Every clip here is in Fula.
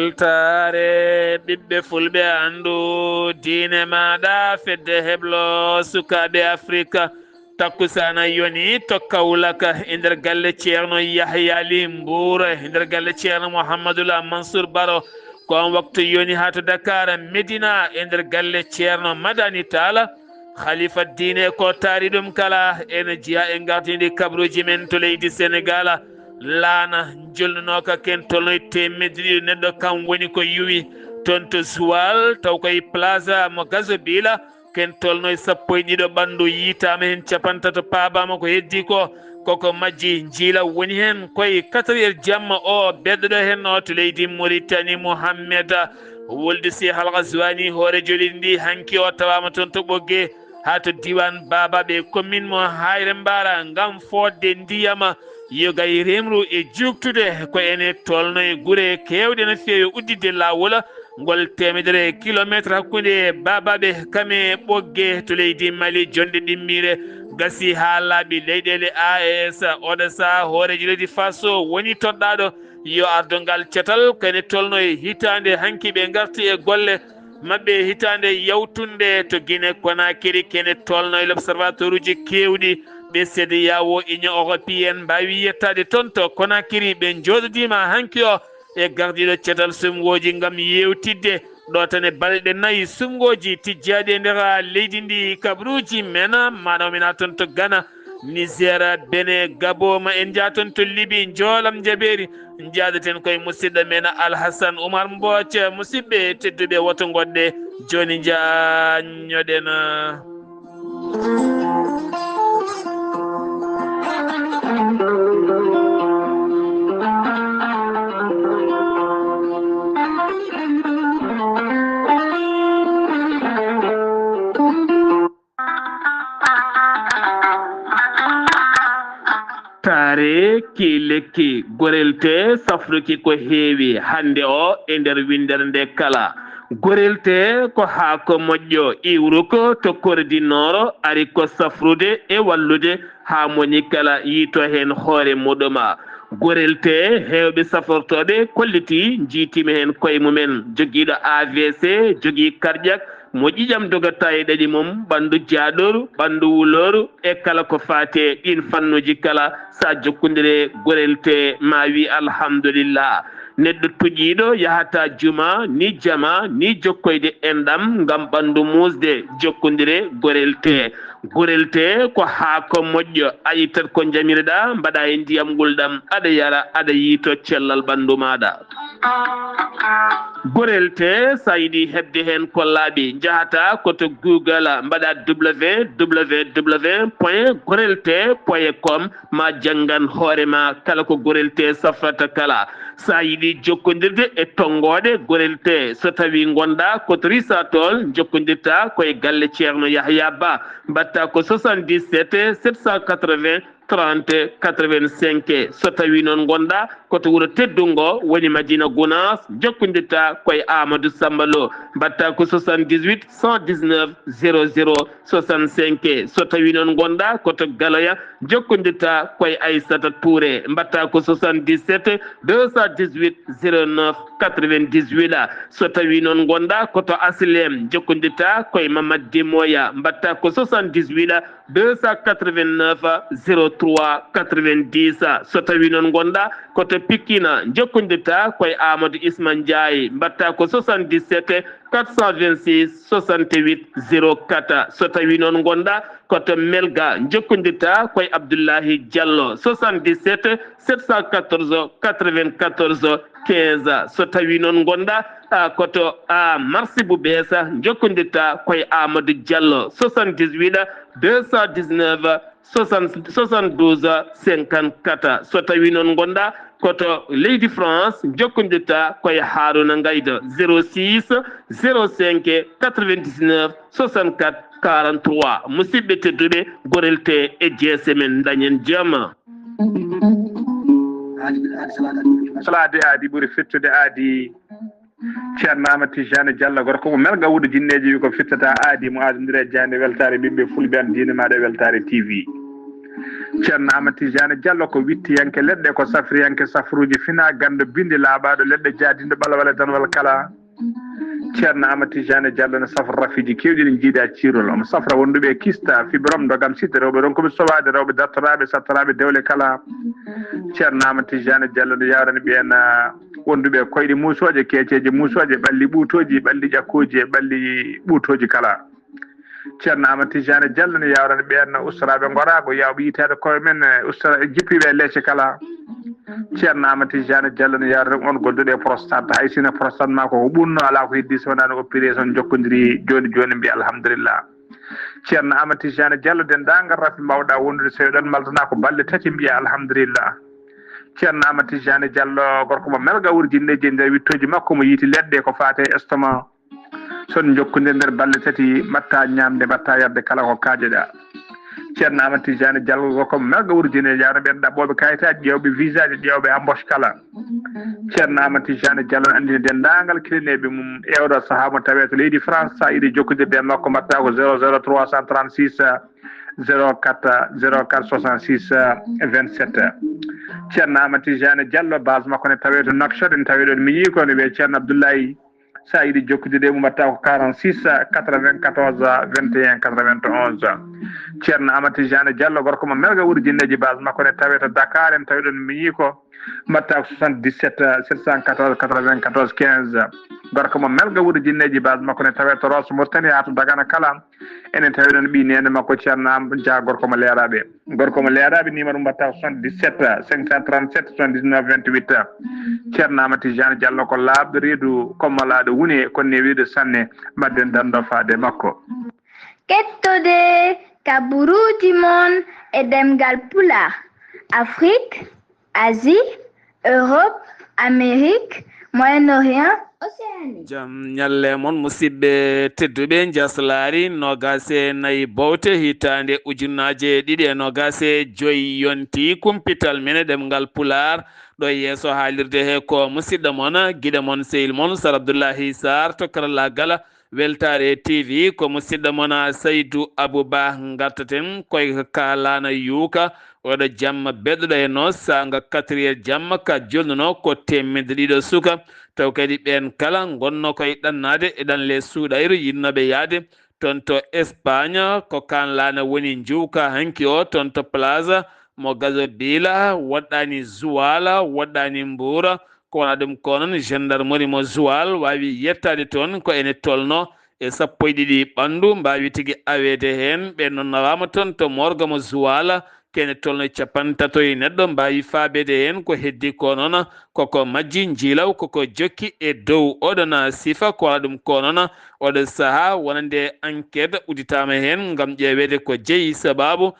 weltare ɓiɓɓe fulɓe andu diine maɗa fedde heblo sukaɓe afrique takkusana yoni tokka wulaka e nder galle ceerno Yahya Ali Mbour e nder galle ceerno Mouhamadoula Mansour Baro ko on waktu yoni ha to Dakar Medina e nder galle ceerno Madani Talla khalifa diine ko taari ɗum kala ene jiya e gardidi kabruji men to leydi Sénégal laana jolnunoka ken tolnoy temedde ɗiɗi neɗɗo kam woni ko yuwi toon to Suwal taw koye plaza mo Gazobila ken tolnoy sappo e ɗiɗo ɓandu yitama hen capantato paabama ko heddi ko koko majji jiila woni hen koye 4h jamma o beddoɗo hen o to leydi Mauritanie Mohammed wolde si halgaswani hoore joliɗi ndi hanki o tawama toon to ɓogge ha to diwan babaɓe commune mo Hayre Mbara ngam fodde ndiyama yogay remru e juktude ko ene tolnoye guure kewɗe no fewi uddide lawol ngol 100 kilométre hakkude babaɓe kame ɓogge to leydi Mali jonde ɗimmire gasi ha laaɓi leyɗele AES oɗo saha hooreji leydi Faso woni toɗɗaɗo yo ardongal cetal kene tolnoye hitande hanki ɓe garti e golle mabɓe hitande yawtunde to Guinée Conakry kene tolno e l'observatoire uji kewɗi ɓe seede yawo Union européenne mbawi yettade toon to Conakry ɓe joɗodima hanki o e gardiɗo cetal sumgoji gam yewtidde ɗo tan e balɗe 4 sumgoji tijjaɗi e nder leydi ndi kabruji men maɗa mina toon to Ghana Niger Benin Gabon ma en jaa toon to Libye joolam jaɓeri jaadaten koye musidɗo men Alhassane Oumar Mbodj musidɓe tedduɓe woto goɗɗe joni jañoɗen taare ki lekki gorelte safruki ko heewi hande o e nder windere nde kala gorelte ko haako moƴƴo iwruko to kordinoro ari ko safrude e wallude ha moni kala yiito hen hoore muɗuma gorelte hewɓe safortoɓe kolliti jiitimi hen koye mumen joguiɗo AVC jogui cardiaque mo ƴiƴam dogata e ɗaɗi mum ɓandu jaaɗoru ɓandu wuloru e kala ko faate ɗin fannuji kala sa jokkodire gorelte ma wi alhamdulillah neɗɗo tuƴiɗo yahata juma ni jama ni jokkoyde enɗam ngam ɓandu musde jokkodire gorelte ko haako moƴƴo a yittat ko jamireɗa mbaɗa e ndiyam gulɗam aɗa yara aɗa yiito cellal ɓandu maɗa gorelte sa yiɗi hebde hen ko laaɓi jahata koto Google mbaɗa www.gorelte.com ma janggan hoorema kala ko gorelte safrata kala sa yiɗi jokkodirde e tongoɗe gorelte so tawi gonɗa koto Risatol jokkodirta koye galle ceerno Yahya Ba mbatta ko 77 780 30 85 so tawi noon gonɗa koto wuuro teddungo woni Madina Gounass jokkodirta koye Amadou Samba Lo mbatta ko 78 119 00 65 so tawi noon gonɗa koto Galoya jokkodirta koye Aissata Touré mbatta ko 77 218 09 98 so tawi noon gonɗa koto Aslem jokkodirta koye Mamadou Dimoya mbatta ko 78 289 03 90 so tawi noon gonɗa koto Pikina jokkodirta koye Amadou Isman Ndiaye mbatta ko 77 426 68 04 so tawi noon gonɗa koto Melga jokkodirta koye Abdoullahi Diallo 77 714 94 15 so tawi noon gonɗa koto Marsibou Bessa jokkodirta koye Amadou Diallo 78 219 72 54 so tawi noon gonɗa koto leydi France jokkodirta koye Harouna Ngayda 06 05 99 64 43 musidɓe tedduɓe gorelte e jeese men dañen jaama salade aadi ɓuuri fittude aadi ceerno Amadou Tijani Diallo gorko koko melga wuuɗo jinneji wi ko fittata aadi mo adodiri e jande weltare ɓiɓɓe fulɓe an diine maɗa weltare TV ceerno Amadou Tidiane Diallo ko wittiyanke leɗɗe ko safriyanke safruji fina gando bindi laaɓaɗo leɗɗe jaadinde ɓala wala danwal kala ceerno Amadou Tidiane Diallo ne safra rafiji kewɗi ɗi jiiɗa cirol omo safra wonduɓe kista fibrom dogam sidde rewɓe ɗon koɓe sowade rewɓe dartoraɓe sattaraɓe dewle kala ceerno Amadou Tidiane Diallo ne yawrani ɓen wonduɓe koyɗe musoje keeceje musoje ɓalli ɓuutoji ɓalli ƴakkoji e ɓalli ɓuutoji kala ceerno Amadou Tidiane Diallo ne yawrani ɓen ustaraɓe gorago yawɓe yitede koye men ustara jippiɓe leecce kala ceerno Amadou Tidiane Diallo ne yawrani on golduɗo e prostate hay sino prostate ma koko ɓurno ala ko heddi so wonano opération jokkodiri joni joni mbiya alhamdulillah ceerno Amadou Tidiane Diallo dendagal rafi mbawɗa wondude so ɗon maltana ko balɗe tati mbiya alhamdulillah ceerno Amadou Tidiane Diallo gorko mo melga wurjinneji nder wittoji makko mo yiiti leɗɗe ko fate estomac son jokkude nder balɗe tati mbatta ñamde mbatta yarde kala ko kaajeɗa ceerno Amadou Tidiane Diallo gorko mo melga wurjine yawno ɓen ɗaɓɓoɓe kayitaji ƴewɓe visa ji ƴewɓe embauche kala ceerno Amadou Tidiane Diallo andini dendagal kilineɓe mum ewɗo saaha mo tawe to leydi France sa yiɗi jokkude makko mbatta ko 00 336 04 04 66 27 ceerno Amadou Tidiane Diallo base makko ne tawe to Nouakchott en tawi ɗon mi yii ko ne wiye ceerno Abdoulaye sa yiɗi jokkude ɗe mum mbatta ko 46 94 21 91 ceerno Amadou Tidiane Diallo gorko mo melga wurjinneji base makko ne tawe to Dakar en tawi ɗon mi yii ko mbatta ko 77 714 94 15 gorko mo melga wurjinneji base makko ne tawe to Rosso Mauritanie ha to Dagana kala enen tawi ɗon ɓi nene makko ceerno Amadou Dia gorko mo leeraɓe numéro mbatta ko 77 537 79 28 ceerno Amadou Tidiane Diallo ko laaɓɗo reedu kommalaɗo wune konne wiide sanne mbadden dando faade makko kettode kaburuji mon e demgal pulaar Afrique Asie Europe Amérique Moyen-Orient Océanie jam ñalle mon musidɓe tedduɓe jaslari nogase nayyi bowte hitande ujunnaje ɗiɗi e nogase joyi yonti kumpital mene ɗemgal pulaar ɗo yeeso haalirde he ko musidɗo mon guiɗo mon sehil mon Sar Abdoullahi Sarr to karallagal Weltare TV ko musidɗo mon Saydou Abouba gartaten koye kalana yuuka oɗo jamma beɗɗoɗo e no sanga 4 jamma ka jonnuno ko temedde ɗiɗo suka taw kadi ɓen kala gonno koye ɗannade e ɗanle suuɗayru yinnoɓe yaade toon to Espagne ko kan lana woni juuka hanki o toon to Plaza mo Gazobila woɗɗani Joal woɗɗani Mbour ko wona ɗum ko noon gendarmerie mo Joal wawi yettade toon ko ene tolno e 12 ɓandu mbawi tigui awede hen ɓe noon nawama toon to morgue mo Joal kene tolno 50 neɗɗo mbawi faabede hen ko heddi ko noon koko majji jiilaw koko jokki e dow oɗon sifa ko wona ɗum ko noon oɗo saaha wonande enquête udditama hen gam ƴewede ko jeeyi sababu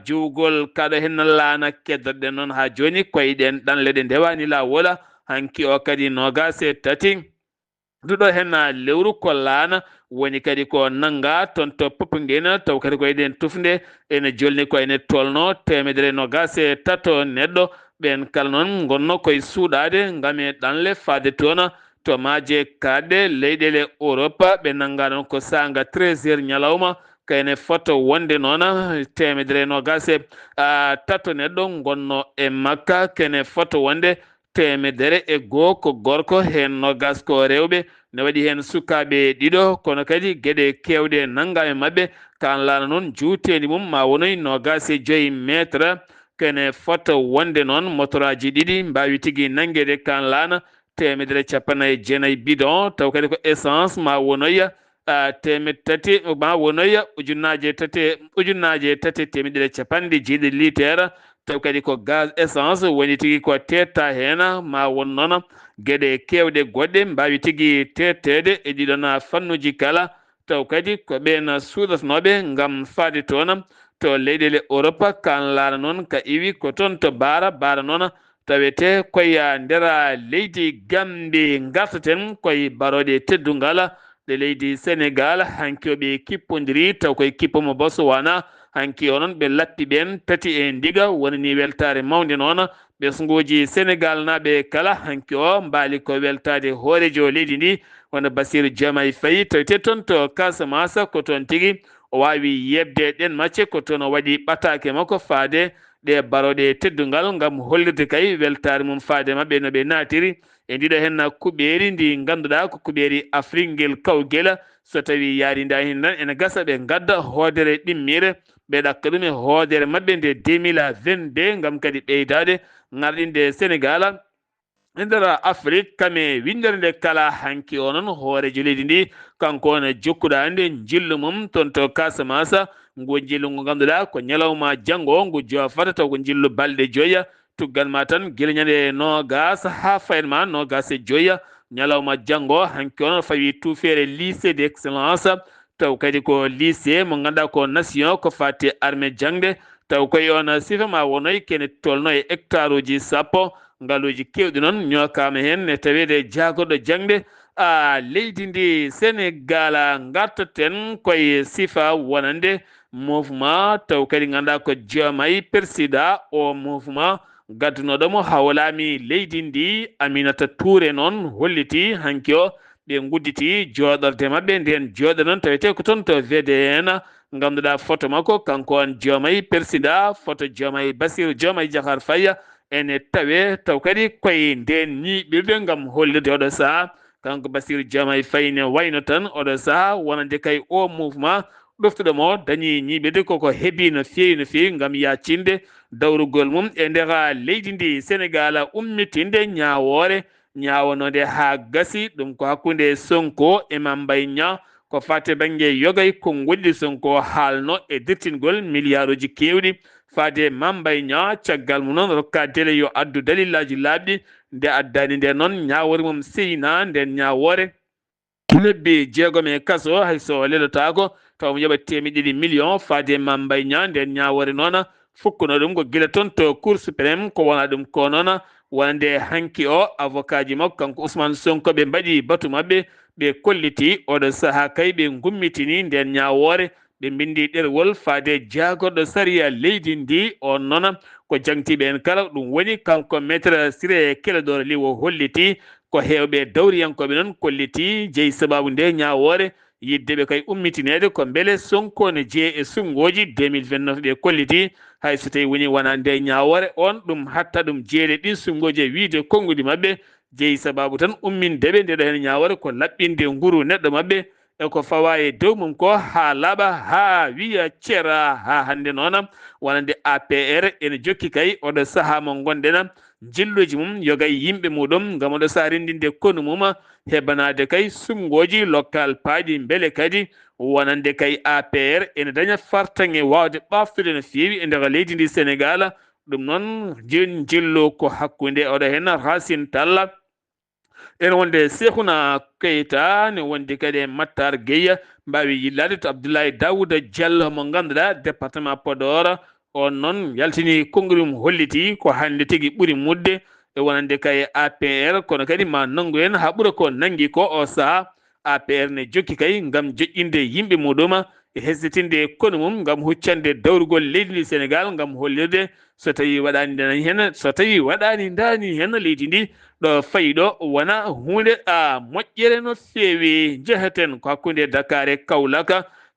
juugol kaɗo hen laana keddoɗen noon ha joni koyeɗen ɗanle ɗe ndewani lawola hanki o kadi nogase tati duɗo hen lewru ko laana woni kadi ko nanga toon to Popenguine taw kadi ko eɗen tufde ene jolni ko ene tolno 130 neɗɗo ɓen kala noon gonno koye suuɗade gam e ɗanle fade toon to maaje kaɗɗe leyɗele Europe ɓe nanga noon ko sanga 13h ñalawma kayne foto wonde noon 130 neɗɗo gonno e Makka kene foto wonde 100 ko gorko hen nogas ko rewɓe ne waɗi hen sukaɓe ɗiɗo kono kadi gueɗe kewɗe nanggam e mabɓe kan laana noon juutendi mum ma wonoy nogas e 5 métre kene foto wonde noon motoraji ɗiɗi mbawi tigui nanguede kan laana 150 bidon taw kadi ko essence ma wonoya 300 ma wonoya ujunnaje tati temedere capanɗe jeeɗiɗi litere taw kadi ko gaz essence woni tigui ko tetta hen ma won noon gueɗe kewɗe goɗɗe mbawi tigui tettede e ɗiɗon fannuji kala taw kadi ko ɓen suuɗatanoɓe gam faade toon to leyɗele Europe kan laana noon ka iwi ko toon to baara noon tawete koye nder leydi Gambie gartaten koye baroɗe teddungal ɗe leydi Sénégal hanki oɓe kippodiri taw koye kippomo Botswana hanki o noon ɓe lappi ɓen tati e ndiga wonani weltare mawde noon ɓesguji Sénégal naɓe kala hanki o mbaali ko weltade hoorejo leydi ndi wona Bassirou Diomaye Faye tawete toon to Casamance ko toon tigui o wawi yebde ɗen macce ko toon o waɗi ɓatake makko faade ɗe barode teddungal ngam hollirde kay weltare mum faade mabɓe no ɓe natiri e ndiɗo hen kuɓeri ndi ganduɗa ko kuɓeri Afrique ngel kawguel so tawi yarida hen tan ene gasa ɓe gadda hoodere ɗimmire ɓe ɗakka ɗum e hoodere mabɓe nde 2022 ngam kadi ɓeydade garɗinde Sénégal e nder Afrique kame windere nde kala hanki o noon hoorejo leydi ndi kanko on jokkuɗa nde jillu mum toon to Casamance ngu jillu ngu ganduɗa ko ñalawma janggo ngu jofata taw ko jillu balɗe joyya tugganma tan guila ñande nogas ha fayenma nogas e joyya ñalawma janggo hanki on fawi tufere lycée d'excellence taw kadi ko lycée mo ganduɗa ko nation ko fati armé jangde taw koye on sifa ma wonoy kene tolno e hectare uji sappo ngaluji kewɗi noon ñokama hen e tawede jagoɗo jangde leydi ndi Sénégal gartaten koye sifa wonande mouvement taw kadi ganduɗa ko Diomaye président o mouvement gaddunoɗomo hawlami leydi ndi Aminata Touré noon holliti hanki o ɓe gudditi joɗorde mabɓe nden joɗo noon tawete ko toon to VDN ganduɗa photo makko kanko on Diomaye président photo Diomaye Bassirou Diomaye Diakhar Faye ene tawe taw kadi koye nden ñiɓirde ngam hollirde oɗo saaha kanko Bassirou Diomaye Faye ne wayno tan oɗo saaha wonande kay o mouvement ɗoftuɗomo dañi ñiɓirde koko heebi no fewi ngam yaccinde dawrugol mum e nder leydi ndi Sénégal ummitinde ñawonode ha gasi ɗum ko hakkude Sonko e Mame Mbaye Niang ko fate banggue yogay ko golli Sonko haalno e dirtingol milliard uji kewɗi faade Mame Mbaye Niang caggal mum noon rokka délai yo addu dalillaji laaɓɗi nde addani nde noon ñawore mum seyna nden ñawore lebbi 6 e kaso hayso lelotako taw mo yoɓa 200 millions faade Mame Mbaye Niang nden ñawore noon fukkuno ɗum ko guila toon to cour suprême ko wona ɗum ko noon wonande hanki o avocat ji makko kanko Ousmane Sonko ɓe mbaɗi batu mabɓe ɓe kolliti oɗo saaha kay ɓe gummitini nden ñawore ɓe bindi ɗerwol faade jagorɗo sariya leydi ndi on noon ko jangtiɓe en kala ɗum woni kanko maître Ciré Clédor Ly o holliti ko hewɓe dawriyankoɓe noon kolliti jeeyi sababu nde ñawore yiddeɓe kay ummitinede ko beele Sonko ne jeeye e sungoji 2029 ɓe kolliti hay so tawi woni wona nde ñawore on ɗum hatta ɗum jeeyede ɗin sungoji e wiide konngudi mabɓe jeeyi sababu tan ummindeɓe ndeɗo hen ñawore ko laɓɓinde nguru neɗɗo mabɓe eko fawa e dow mum ko ha laaɓa ha wiya ceera ha hande noon wonande APR ene jokki kay oɗo saaha mo gonɗen jilluji mum yogay yimɓe muɗum gam oɗo saaha rendinde konu mum hebanade kay sungoji local paaɗi beele kadi wonande kay APR ene daña fartaŋe wawde ɓaftude no fewi e nder leydi ndi Sénégal ɗum noon jillu ko hakkude oɗo hen Racine Talla ene wonde Cheikhouna Keita ne wondi kadi Matar Gueye mbawi yillade to Abdoulaye Daouda Diallo mo ganduɗa département Podor on noon yaltini konngol mum holliti ko hande tigui ɓuuri mudde e wonande kay APR kono kadi ma nanggu en ha ɓuura ko nanggui ko o saaha APR ne jokki kay ngam joƴƴinde yimɓe muɗum e hesditinde kono mum ngam huccande dawrugol leydi ndi Sénégal ngam hollirde so tawi waɗani dani hen so tawi waɗani dani hen leydi ndi ɗo fayi ɗo wona hunde moƴƴere no fewi jeheten ko hakkude Dakar e Kaolack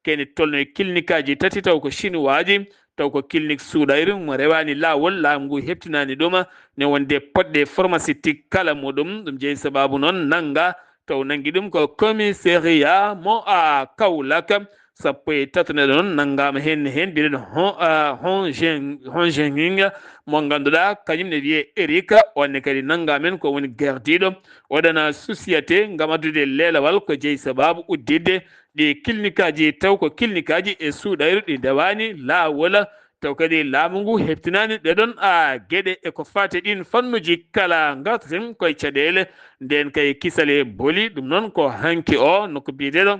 kene tolno e clinique aji tati taw ko chinois ji taw ko clinique Soudayr mo rewani lawol laamu ngu heptinani ɗum ne wonde poɗɗe pharmaceutique kala muɗum ɗum jeeyi sababu noon nanga taw nangi ɗum ko commissariat mo Kaolack 13 noon nanngama hen mbiɗen Hon mo ganduɗa kañum ne wiye Eric onne kadi nanggamen ko woni gardiɗo oɗana société ngam addude lelawal ko jeeyi sababu uddidde ɗi clinique aji taw ko clinique aji e Soudayr ɗi dewani lawol taw kadi laamu ngu heptinani ɗeɗon gueɗe eko fate ɗin fannuji kala gartaten koye caɗele nden kay kisale booli ɗum noon ko hanki o noko mbiyeteɗo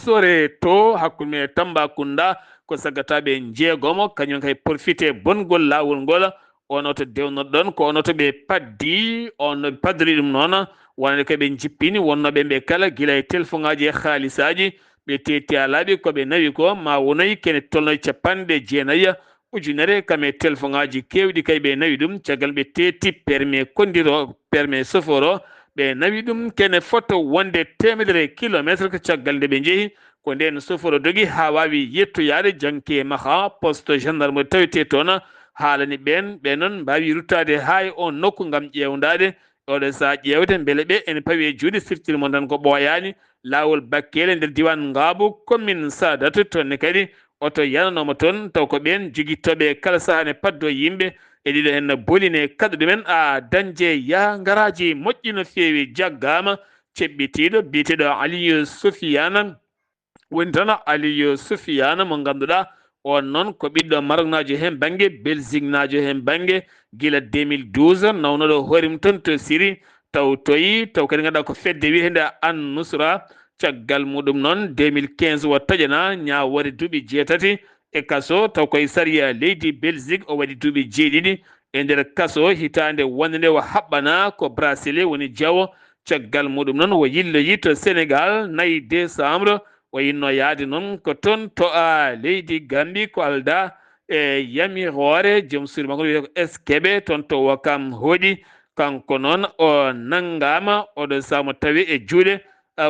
sore to hakkude Tambacounda ko saggataɓe jeegomo kañum kay profité bongol lawol ngol ono to dewnoto ɗon ko ono to ɓe paddi on paddori ɗum noon wonande koɓe jippini wonnoɓe ɓe kala guila e téléphone aji e haalisaji ɓe tetti alaɓi koɓe nawi ko ma wonoyi kene tolno 90 ujunere kame téléphone aji kewɗi kay ɓe nawi ɗum caggal ɓe tetti permis kondiro permis chauffeur o ɓe nawi ɗum kene foto wonde 100 kilométre ko caggal nde ɓe jeehi ko nden soforo dogi ha wawi yettoyade janke maha poste gendarme tawete toon haalani ɓe noon mbawi ruttade ha on nokku gam ƴewdade oɗo sa ƴewte beele ɓe ene pawi e juuɗe siftirmo tan ko ɓooyani lawol bakkele nder diwan Ngaabu commune Sadat toonne kadi oto yananoma toon taw ko ɓen joguittoɓe kala sahane paddo yimɓe e ɗiɗo henno boline kaɗo ɗumen a dañde ya garaji moƴƴi no fewi jaggama ceɓɓitiɗo biyeteɗo Aliou Soufiane woni tan Aliou Soufiane mo ganduɗa on noon ko ɓiɗɗo Maroc najo hen banggue Belgique najo hen banggue guila 2012 nawnoɗo hoorim toon to Syrie taw toyi taw kadi ganduɗa ko fedde wiyetede An Nusra caggal muɗum noon 2015 o taƴana ñawore duuɓi 6 e kaso taw koye sariya leydi Belgique o waɗi duuɓi 7 e nder kaso hitande wonde nde o haɓɓana ko bracelet woni jawo caggal muɗum noon o yilloyi to Sénégal 4 décembre o yinno yaade noon ko toon to a leydi Gambie ko alda e Yamirore joom suudu makko wiyete ko Eskeɓe toon to Wakam hooɗi kanko noon o nanggama oɗo samo tawi e juuɗe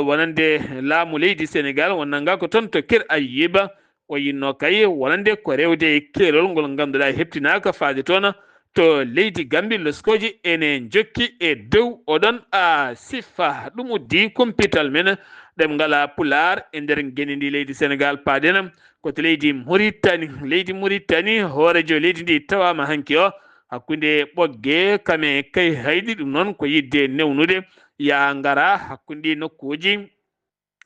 wonande laamu leydi Sénégal o nangga ko toon to Kir Ayiba o yinno kay wonande ko rewde e keelol ngol ganduɗa heptinaka faade toon to leydi Gambie loskoji ene jokki e dow oɗon a sifa ɗum uddi kumpital men ɗem ngala pular e nder guenendi leydi Sénégal paaden ko to leydi Mauritanie hoorejo leydi ndi tawama hanki o hakkude ɓogge kame kay haydi ɗum noon ko yidde newnude ya ngara hakkude nokkuji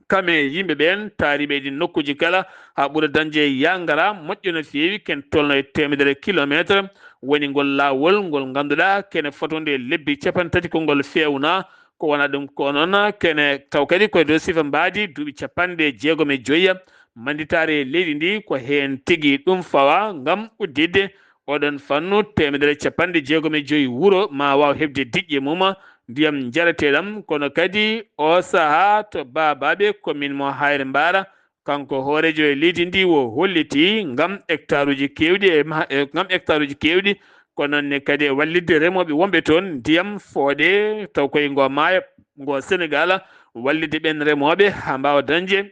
kame yimɓe ɓen taariɓe ɗi nokkuji kala ha ɓuura dañde ya ngara moƴƴo no fewi ken tolno e 100 kilométre woni ngol lawol ngol ganduɗa kene fotonde lebbi 30 ko ngol fewna ko wona ɗum ko noon kene taw kadi koye dow sifa mbadi duuɓi 65 manditare leydi ndi ko hen tigui ɗum fawa ngam uddidde oɗon fannu 165 wuuro ma waw hebde diƴƴe mum ndiyam jarateɗam kono kadi o saaha to babaɓe commune mo Hayre Mbara kanko hoorejo e leydi ndi o holliti ngam hectare uji kewɗi ko nonne kadi wallidde remoɓe wonɓe toon ndiyam fooɗe taw koye ngo maayo ngo Sénégal wallidde ɓen remoɓe ha mbawa dañde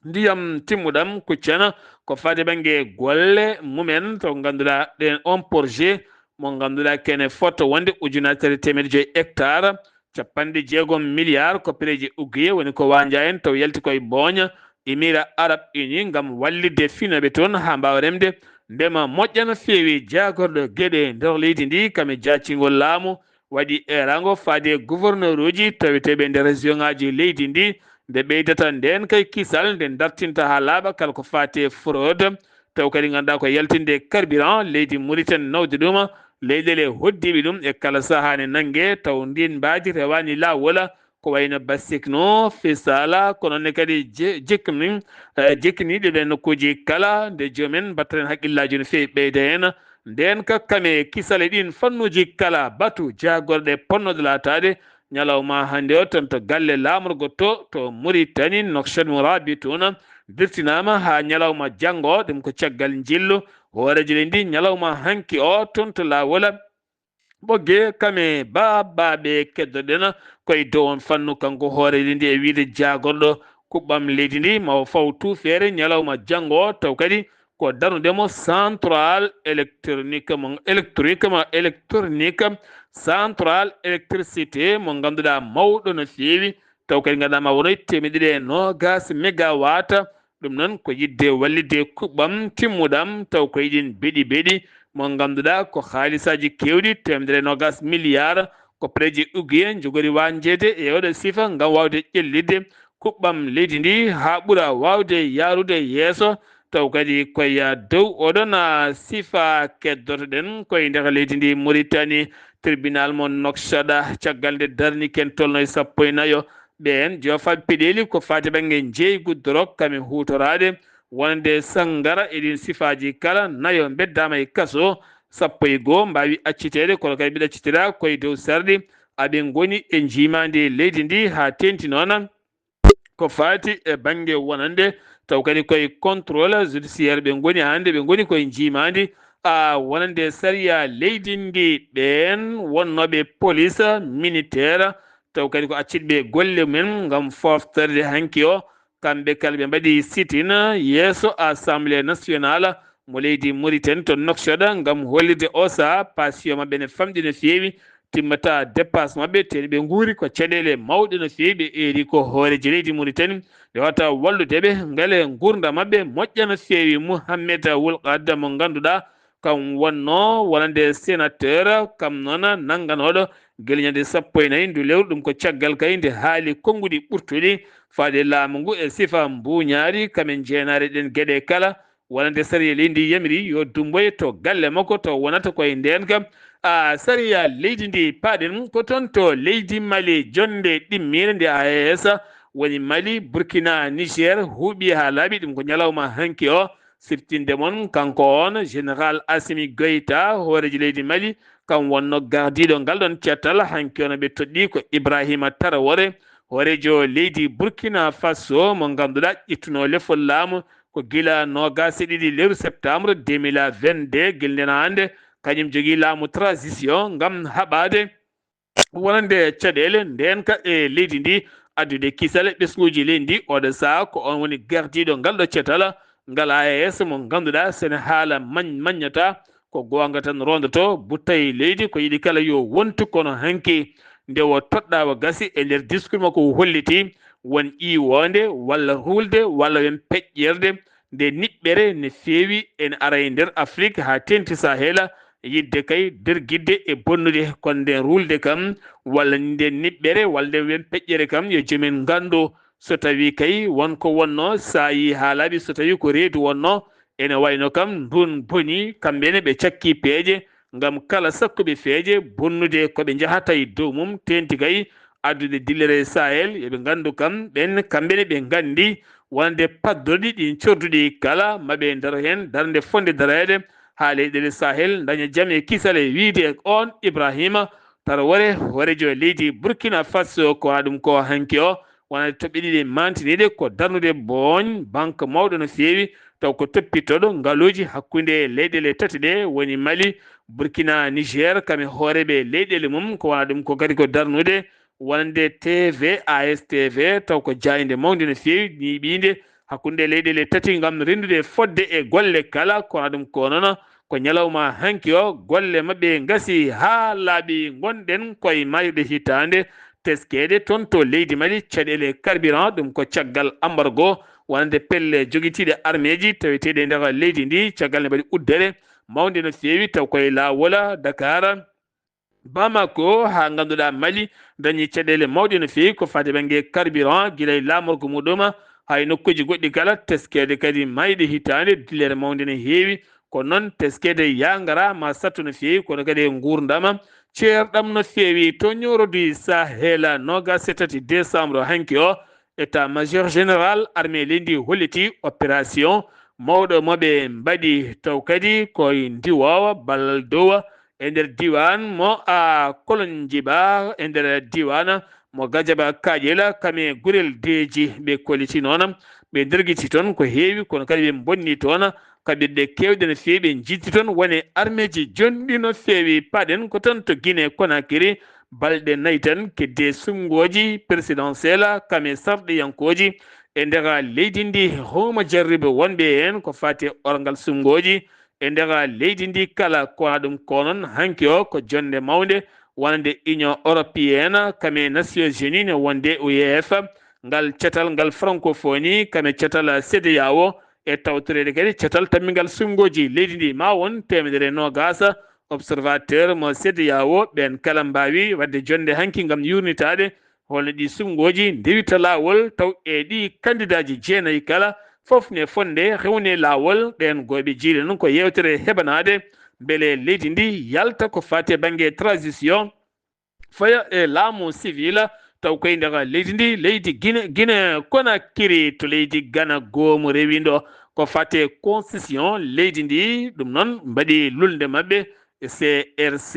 ndiyam timmuɗam kuccana ko fade banggue golle mumen to ganduɗa ɗen on projet mo ganduɗa kene foto wonde ujunere 500 hectare 60 milliards ko préji Uguiye woni ko wanja en taw yalti koye Boña Émirats Arabes Unis ngam wallidde finaɓe toon ha mbawa remde ndema moƴƴa no fewi jagorɗo gueɗe nder leydi ndi kame jacingol laamu waɗi erango faade gouverneur uji taweteɓe nder région ngaji leydi ndi nde ɓeydata nden kay kisal nde dartinta ha laaɓa kala ko fate fraude taw kadi ganduɗa ko yaltinde carburant leydi Mauritanie nawde ɗum leyɗele hoddiɓe ɗum e kala sahane nanggue taw ndin mbadi rewani lawol ko wayno Basikno Fissala ko noonne kadi jekkiniɗe ɓe nokkuji kala nde jomumen mbattaten haqqillaji no fewi ɓeyda hen nden kakkame kisale ɗin fannuji kala batu jagorɗe ponnoɗe latade ñalawma hande o toon to galle lamorgo to Mauritanie Nouakchott Mourabi toon dirtinama ha ñalawma janggo ɗum ko caggal jillu hoorejo le ndi ñalawma hanki o toon to lawol ɓogge kame babaɓe keddoɗen koye dow on fannu kanko hoorejo ndi e wiide jagorɗo kuɓɓam leydi ndi mawo faw tuufere ñalawma janggo taw kadi ko darnudemo central électronique central électricité mo ganduɗa mawɗo no fewi taw kadi ganduɗa ma wonoy 220 mégawatt ɗum noon ko yidde wallidde kuɓɓam timmuɗam taw ko yiɗin beeɗi mo ganduɗa ko haalisaji kewɗi 120 milliards ko préji Uguiye jogori wanjede e oɗo sifa ngam wawde ƴellidde kuɓɓam leydi ndi ha ɓuura wawde yarude yeeso taw kadi koye dow oɗon sifa keddotoɗen koye nder leydi ndi Mauritanie tribunal mo Nouakchott caggal nde darni ken tolno e 14 ɓen jofaɓe peɗeli ko fati banggue jeygu dorog kame hutorade wonde sangara eɗin sifaji kala nayo beddama e kaso 11 mbawi accitede kono kadi mbiɗa accitira koye dow sarɗi aɓe goni e jimadi leydi ndi ha tenti noon ko fati e banggue wonande taw kadi koye contrôle judiciaire ɓe goni hande ɓe goni koye jimadi wonande sariya leydi ndi ɓen wonnoɓe police militaire taw kadi ko accitɓe golle men ngam foftorde hanki o kamɓe kala ɓe mbaɗi sitina yeeso assemblée nationale mo leydi Mauritanie to Nouakchott ngam hollirde o saha passion maɓɓe ne famɗi no feewi timmata dépasse maɓɓe te ɓe guuri ko caɗele mawɗe no feewi ɓe eeri ko hooreji leydi Mauritanie ɓe wata walludeɓe ngale gurdam maɓɓe moƴƴa no feewi. Mouhamed Ould Qadda mo ganduɗa kam wonno wonande sénateur kam noon nangganoɗo guila ñande 14 ndu lewru ɗum ko caggal kay nde haali konnguɗi ɓurtuɗi faade laamu ngu e sifa mbuñaari kamen jeenaare ɗen gueɗe kala wonande sariya leydi yamiri yo dumboye to galle makko to wonata koye nden kam sariya leydi ndi paaɗen ko toon to leydi Mali jonde ɗimmire nde AES woni Mali Burkina Niger huuɓi ha laaɓi ɗum ko ñalawma hanki o siftinde mon kanko on général Assimi Goïta hooreji leydi Mali kam wonno gardiɗo ngal ɗon cettal hanki ono ɓe toɗɗi ko Ibrahima Traoré hoorejo leydi Burkina Faso mo ganduɗa ƴettuno lefol laamu ko gila 22 lewru septembre 2022 guilnena hande kañum jogui laamu transition ngam haɓade wonande caɗele ndenka e leydi ndi addude kisal ɓesguji leydi ndi oɗo saha ko on woni gardiɗo ngal ɗo cetala ngal AES mo ganduɗa sene haala maññata ko gonga tan rondoto buttayi leydi ko yiɗi kala yo wontu kono hanki nde o toɗɗa o gasi e nder discours makko holliti won ƴiwonde walla hulde walla yen peƴƴerde nde niɓɓere ne feewi ene ara e nder Afrique ha tenti Sahel yidde kay derguidde e bonnude kono nden rulde kam walla nde niɓɓere walla nde wen peƴƴere kam yo jomin gandu so tawi kay wonko wonno sa yi ha laaɓi so tawi ko reedu wonno ene wayno kam ndun boni kamɓene ɓe cakki peeje ngam kala sakkuɓe feeje bonnude koɓe jahata e dow mum tenti kay addude dillere Sahel yoɓe gandu kam ɓen kamɓene ɓe gandi wonde paddorɗi ɗin corduɗi kala maɓe daro hen darde fonde darede ha leyɗele Sahel daña jaam e kisal e wiide on Ibrahima Traoré hoorejo leydi Burkina Faso ko waɗum ko hanki o wonade toɓɓe ɗiɗi mantiniɗe ko darnude boñ banque mawɗo no feewi taw ko toppitoɗo ngaluji hakkude leyɗele tati ɗe woni Mali Burkina Niger kame hooreɓe leyɗele mum ko wona ɗum ko kadi ko darnude wonande TV ASTV taw ko jayde mawde no feewi ñiɓinde hakkude leyɗele tati ngam rendude fodde e golle kala ko wona ɗum ko noon ko ñalawma hanki o golle maɓɓe gasi ha laaɓi gonɗen koye mayde hitande teskede toon to leydi Mali caɗele carburant ɗum ko caggal embargo wonande pelle joguitiɗe armeji taweteɗe nder leydi ndi caggal ne mbaɗi uddere mawde no feewi taw koye lawola Dakar Bamako ha ganduɗa Mali dañi caɗele mawɗe no feewi ko fate banggue carburant guila e lamorgo muɗum hay nokkuji goɗɗi kala teskede kadi mayɗe hitande dillere mawde no heewi ko noon teskede yangara ma sattu no feewi kono kadi e gurdama ceerɗam no feewi to ñorodu Sahel 27 décembre hanki o état major général armée leydi holliti opération mawɗo moɓe mbaɗi taw kadi koye ndiwowa ballal dow e nder diwan mo a Kolonjiba e nder diwan mo Gadiaba Kaƴel kame gurel deeji ɓe kolliti noon ɓe derguiti toon ko heewi kono kadi ɓe bonni toon kaɓirɗe kewɗe no feewi ɓe jiddi toon woni armeji jonɗi no feewi paɗen ko tan to Guinée Conakry balɗe 4 tan kedde sungoji présidentiel kame sarɗiyankoji e nder leydi ndi homo jarribe wonɓe hen ko fate orgal sungoji e nder leydi ndi kala ko wona ɗum ko noon hanki o ko jonde mawde wonande union européenne kame nations unis ne wonde UEF ngal cetal ngal francophonie kame cetal CEDEAO e tawtorede kadi cetal tammingal sungoji leydi ndi ma won 120 observateur mo CEDEAO ɓen kala mbawi wadde jonde hanki ngam yurnitade holno ɗi sungoji ndewita lawol taw e ɗi candidat ji jeenayi kala fof ne fonde rewne lawol ɗen goɓe jiiɗe noon ko yewtere heɓanade beele leydi ndi yalta ko fate banggue transition faya e laamu civil taw koye nder leydi ndi leydi Guinée Conakry to leydi Ghana goomu rewindo ko fate constitution leydi ndi ɗum noon mbaɗi lulde maɓɓe CRC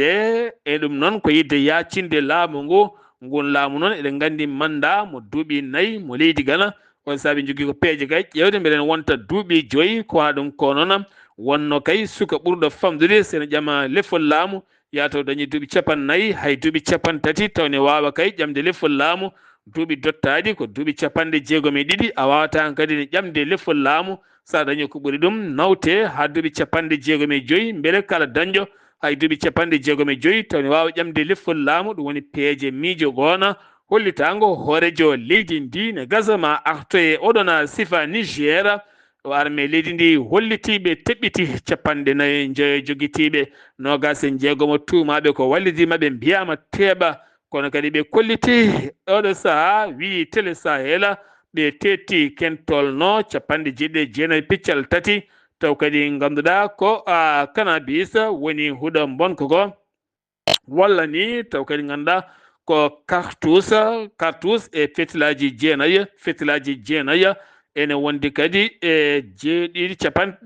e ɗum noon ko yidde yacinde laamu ngu ngun laamu noon eɗen gandi manda mo duuɓi 4 mo leydi Ghana on saabi jogui ko peeje kay ƴewde mbeɗen wonta duuɓi 5 ko ha ɗum ko noon wonno kay suka ɓurɗo famdude sene ƴama lefol laamu yataw dañi duuɓi 40 hay duuɓi 30 tawne wawa kay ƴamde lefol laamu duuɓi dottaadi ko duuɓi capanɗe jeegom e ɗiɗi a wawata kadi ne ƴamde lefol laamu sa dañi ko ɓuri ɗum nawte ha duuɓi capanɗe jeegom e joyyi beele kala dañƴo hay duuɓi capanɗe jeegom e joyyi taw ne wawa ƴamde lefol laamu ɗum woni peeje miijo goona hollitango hoorejo leydi ndi ne gasa ma artoye oɗona sifa Niger o arme leydi ndi hollitiɓe teɓɓiti capanɗe nayi joguitiɓe nogas e jeegomo tuumaɓe ko wallidimaɓe mbiyama teeɓa kono kadi ɓe kolliti oɗo saaha wi Télé Sahel ɓe tetti kentolno capanɗe jeɗɗi jeenayi piccal tati taw kadi ganduɗa ko cannabis woni huuɗo bonko ko walla ni taw kadi ganduɗa ko cartouche e fetilaji jeenayi ene wondi kadi e jeeɗiɗi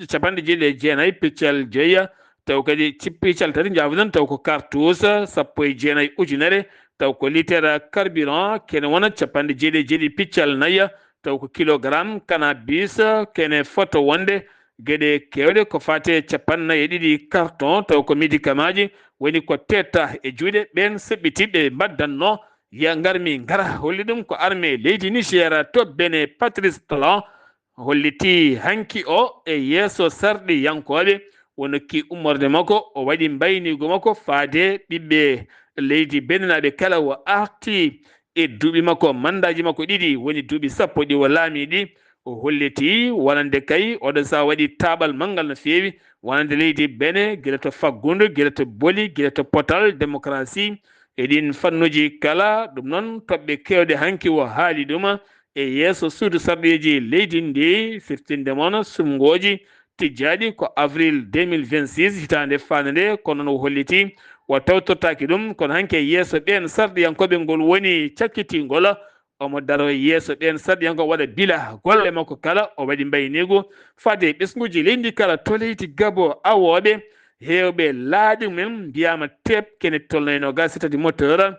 capanɗe jeeɗiɗi e jeenayi piccal joyya taw kadi piccal tati jafoɗon taw ko cartouche sappo e jeenayi ujunere taw ko litere carburant kene wona capanɗe jeeɗiɗi piccal nayya taw ko kilogramme cannabis kene foto wonde gueɗe kewɗe ko fate capannayyi e ɗiɗi carton taw ko médicament ji woni ko tetta e juuɗe ɓen seɓɓitiɓe mbaddanno ya garmi gara holli ɗum ko armé leydi Niger to bene Patrice Talon holliti hanki o e yeeso sarɗi yankoɓe wonokki ummorde makko o waɗi mbaynigo makko faade ɓiɓɓe leydi beninaɓe kala o arti e duuɓi makko mandaji makko ɗiɗi woni duuɓi sappo ɗi o laamiɗi o holliti wonande kay oɗo sa waɗi taɓal manggal no feewi wonande leydi bene guila to faggudu guila to booli guila to potal démocratie e ɗin fannuji kala ɗum noon toɓɓe kewɗe hanki o haali ɗum e yeeso suudu sarɗiji leydi ndi siftinde moon sumgoji tijjaɗi ko avril 2026 hitande fande nde kono noon o holliti o tawtortaki ɗum kono hanke yeeso ɓen sarɗiyankoɓe ngol woni cakkitingol omo daro yeeso ɓen sarɗiyankoɓe waɗa bila golle makko kala o waɗi mbaynigu fade ɓesguji leydi kala to leydi Gabo awoɓe hewɓe laaɗi men mbiyama teb kene tolnoyno ga sitati moteur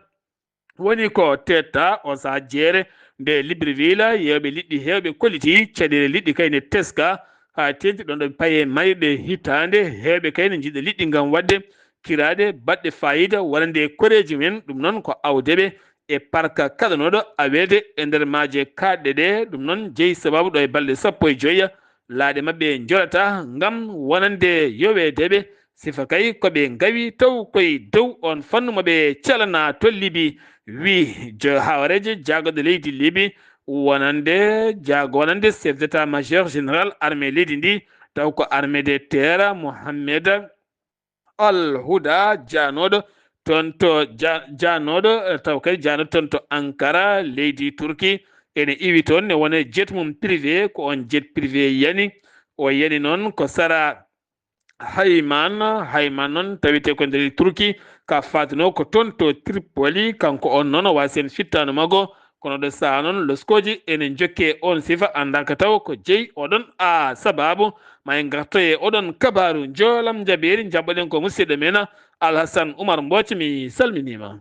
woni ko tetta o saha jeere nde Libreville yewɓe liɗɗi hewɓe kolliti caɗele liɗɗi kayne teska ha tenti ɗon ɗo paye mayɓe hitande hewɓe kayne jiɗa liɗɗi ngam wadde kirade baɗɗe fayida wonande koreji men ɗum noon ko awdeɓe e parka kaɗanoɗo awede e nder maaje kaɗɗe ɗe ɗum noon jeeyi sababu ɗo e balɗe sappo e joyya laaɗe mabɓe jolata ngam wonande yowedeɓe sifa kay koɓe gawi taw koye dow on fannu moɓe calana to Libi wi hawreje jagoɗo leydi Libi wonande chef d'état major général armée leydi ndi taw ko armée de terre Mohammed Al Houda janoɗo toon to janoɗo taw kadi janoɗo toon to Ankara leydi Turki ene iwi toon ne wona jet mum privé ko on jet privé yani o yani noon ko sara hayman noon tawite ko nder Turki ka fatino ko toon to Tripoli kanko on noon o wasi en fittano maggo kono ɗo saha noon loskoji ene jokke on sifa andaka taw ko jeeyi oɗon sababu ma en garto e oɗon kabaru jolam jaɓeri jaɓɓoɗen ko musidɗo men Alhassane Oumar Mbodj mi salminima.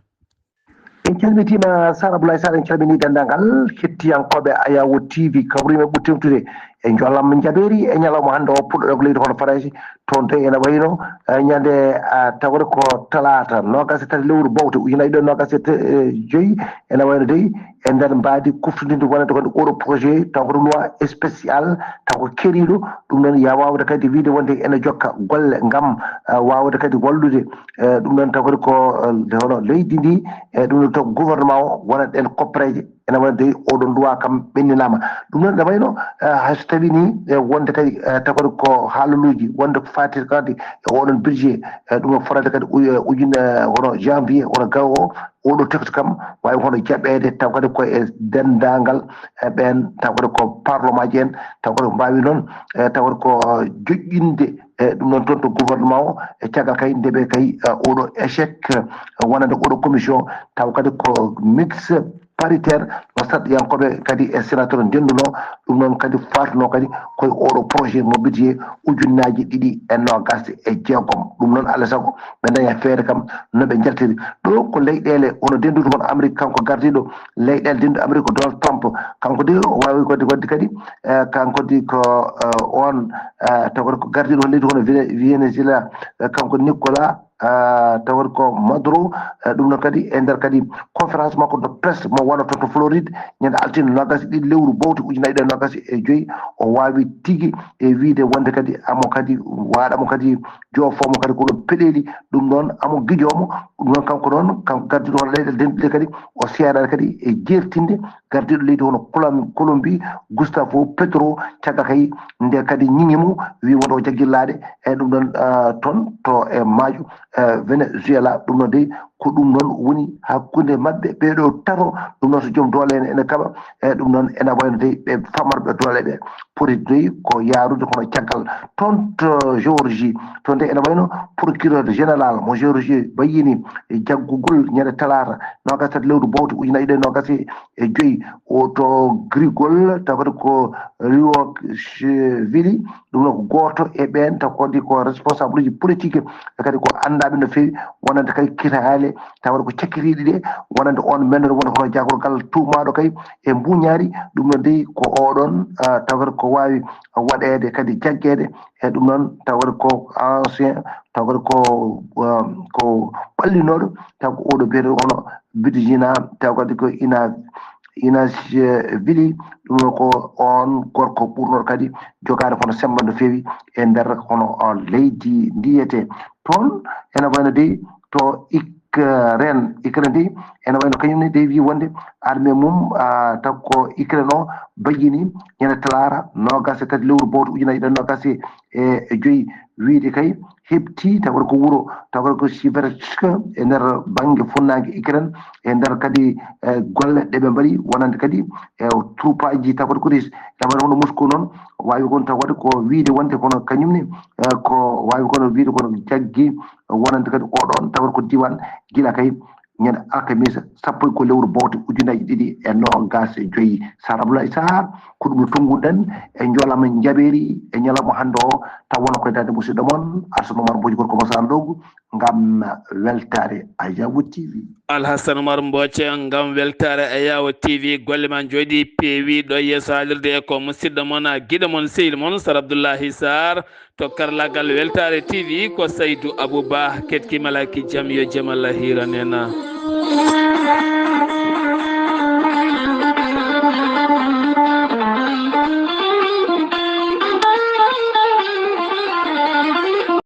en calmitima Sara Abdoulaye Sarr en calmini dendagal hettiyankoɓe Ayawo TV kawrima ɓuttewtude e jollam jaɓeri e ñalawma hande o puɗɗo ko leydi hono Faraji toon to ene wayno ñande tawde ko talata nogas e tati lewru bowte ujunnaje ɗiɗi nogas e joyyi ene wayno dey e nder mbaadi kuftodinde wonande kode oɗo projet taw koto loi spécial taw ko keriɗo ɗum noon ya wawde kadi wiide wonde ene jokka golle ngam wawde kadi wallude ɗum noon taw kadi ko hono leydi ndi e ɗum noon taw gouvernement o wonat en koppareje ene wayno dey oɗon loi kam ɓenninama ɗum noon ene wayno hayso tawi ni wonde kadi taw kadi ko haalaluji wonde ko fatir kadi e oɗon budget ɗum noon forade kadi ujune hono janvier hono gaw o oɗo texte kam wawi hono jaɓede taw kadi koye dendagal ɓen taw kadi ko parlement ji en taw kadi ko mbawi noon taw kadi ko joƴƴinde ɗum noon toon to gouvernement o e caggal kay ndeɓe kay oɗo échec wonande oɗo commission taw kadi ko mix paritaire no sarɗiyankoɓe kadi e sénateur ndenduno ɗum noon kadi fatuno kadi koye oɗo projet mo budget ujunnaji ɗiɗi e nogas e jeegom ɗum noon alaa sago ɓe daña feere kam noɓe jaltiri ɗo ko leyɗele hono dendude hono Amérique kanko gardiɗo leyɗele dendude Amérique ko Donald Trump kanko de o wawi wadde kadi kanko di ko on taw ko gardiɗo leydi hono Venezuela kanko Nicolas tawar ko Maduro ɗum noon kadi e nder kadi conférence makko de presse mo waɗato to Floride ñande altine nogas ɗiɗi lewru bowti ujunnaje ɗiɗi nogas e joyi o wawi tigi e wiide wonde kadi amo kadi waɗamo kadi jofomo kadi ko ɗon peɗeli ɗum noon amo guijomo ɗum noon kanko noon kanko gardiɗo hono leyɗele denɗiɗe kadi o seeɗade kadi e jertinde gardiɗo leydi hono Colombie Gustavo Petro caggal kay nde kadi ñiŋi mum wi wonde o jaggillade e ɗum ɗon toon to e maaju Venezuela ɗum noon dey ko ɗum noon woni hakkunde maɓɓe ɓeɗo tato ɗum noon so joom doole ene kaɓa e ɗum noon ene wayno dey ɓe famarɓe doole ɓe poti dey ko yaarude kono caggal toon to Géorgie to nde ene wayno procureur général mo Géorgie bayini jaggugol ñande talata nogas tati lewru bowti ujunnaje ɗiɗi nogas e joyi o to grigol tawata ko Riocavili ɗum noon ko goto e ɓen taw kodi ko responsable uji politique kadi ko andaɓe no fewi wonande kadi kitaale tawata ko cakkitiɗi ɗe wonande on mendode wonde kono jagorgal tumaɗo kay e mbuñaari ɗum noon dey ko oɗon tawata ko wawi waɗede kadi jaggede e ɗum noon tawata ko ancien tawata ko ɓallinoɗo taw ko oɗo biyete hono Virginia taw kadi ko Inasvili ɗum noon ko on gorko ɓurnoɗo kadi jogade kono semba no fewi e nder hono leydi ndiyete toon ene wayno dey to Ukraine dey ene wayno kañumne dey wi wonde armée mum taw ko Ukraine o bayini ñande talata nogas e tati lewru bowto ujunnaje ɗiɗi nogas e joyi wiide kay heɓti tawata ko wuuro tawata ko Siversk e nder banggue funnague Ukraine e nder kadi golle ɗeɓe mbaɗi wonande kadi e troupaji tawata ko ene waɗa hono Moscou noon wawi kon tawade ko wiide wonde kono kañumne ko wawi kono wiide kono jaggi wonande kadi oɗon tawata ko diwan gila kay ñande alkamisa sappo ko lewru bowte ujunnaje ɗiɗi e nogas e joyi Sara Abdoulaye Sarr ko ɗum no tonguɗen e joolama jaɓeri e ñalawma hande o taw wona koye dande musidɗo moon Alassane Oumar Mbodji gorko mo Sandogu ngam weltare Ayawu TV. Alhassane Oumar Mbodji ngam weltare Ayawu TV golle ma jooɗi peewi ɗo yeeso haalirde e ko musidɗo moon guiɗo moon sehil moon Sara Abdoulaye Sarr to karlagal weltare TV ko Saydou Abouba ketkimala ki jaam yo jaam Allah hiranena.